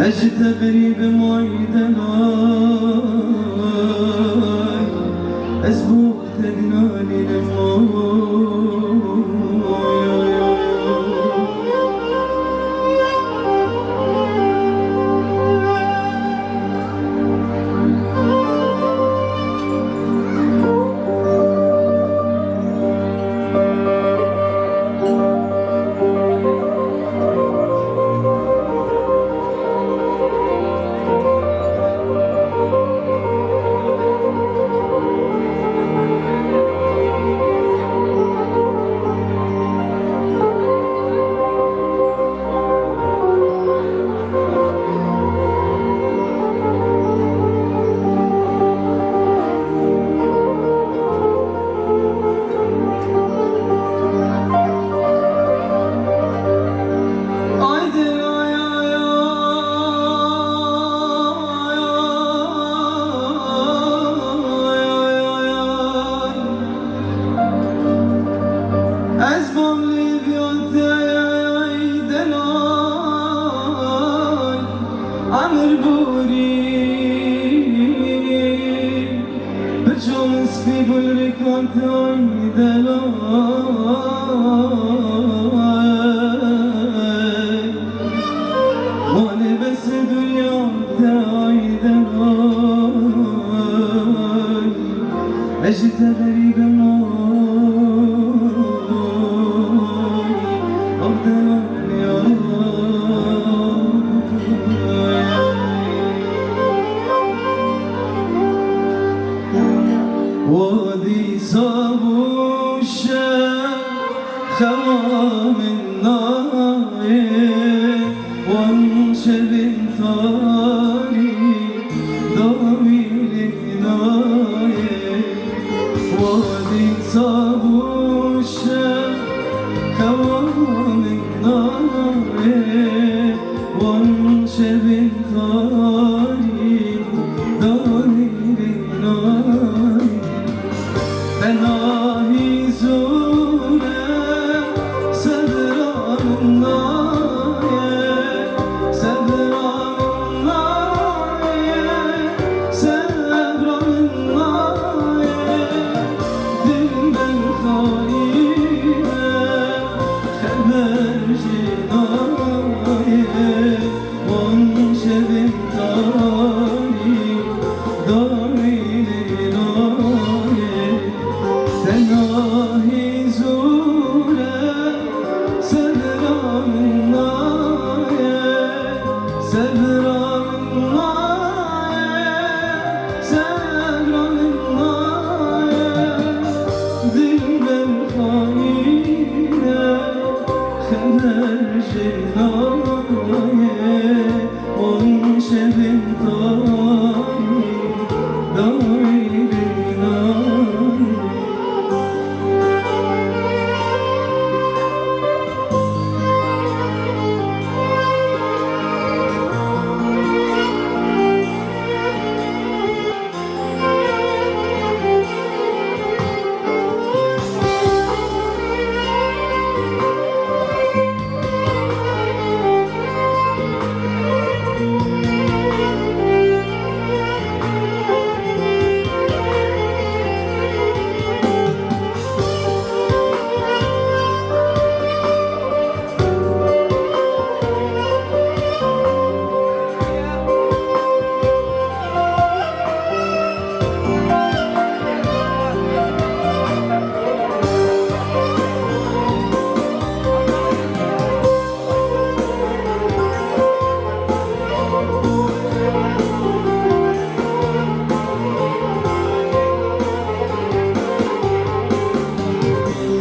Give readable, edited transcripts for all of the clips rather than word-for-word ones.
أجد غريب معيدنا أسبوع تدناني عمر بوري بجومس في بلرك وانتاي دلاي وانا بس دنيا تاي دلاي عشت غريب معاي أفضل وادي صابوشة خوام الناي وانشب انتاري ضويل ناي وادي صابوشة خوام الناي وانشب انتاري ضويل ناي Benahi zure sedram naye sedram naye sedram naye dilben khaine khaberci naye on şevin tani doyli naye Benahi zure sedram naye sedram naye sedram naye dilben khaine khaberci naye on şevin tani doyli naye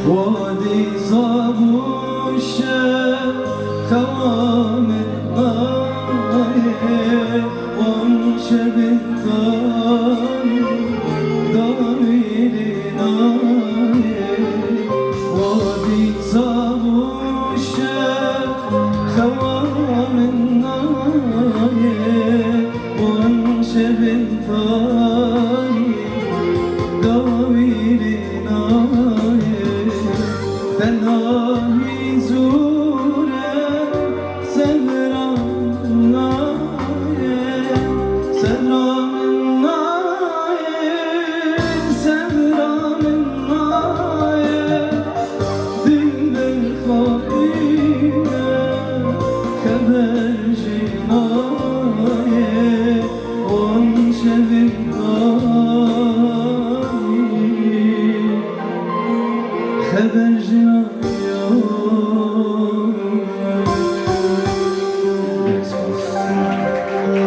وادي صابوشة خوام الناي وانشب الثاني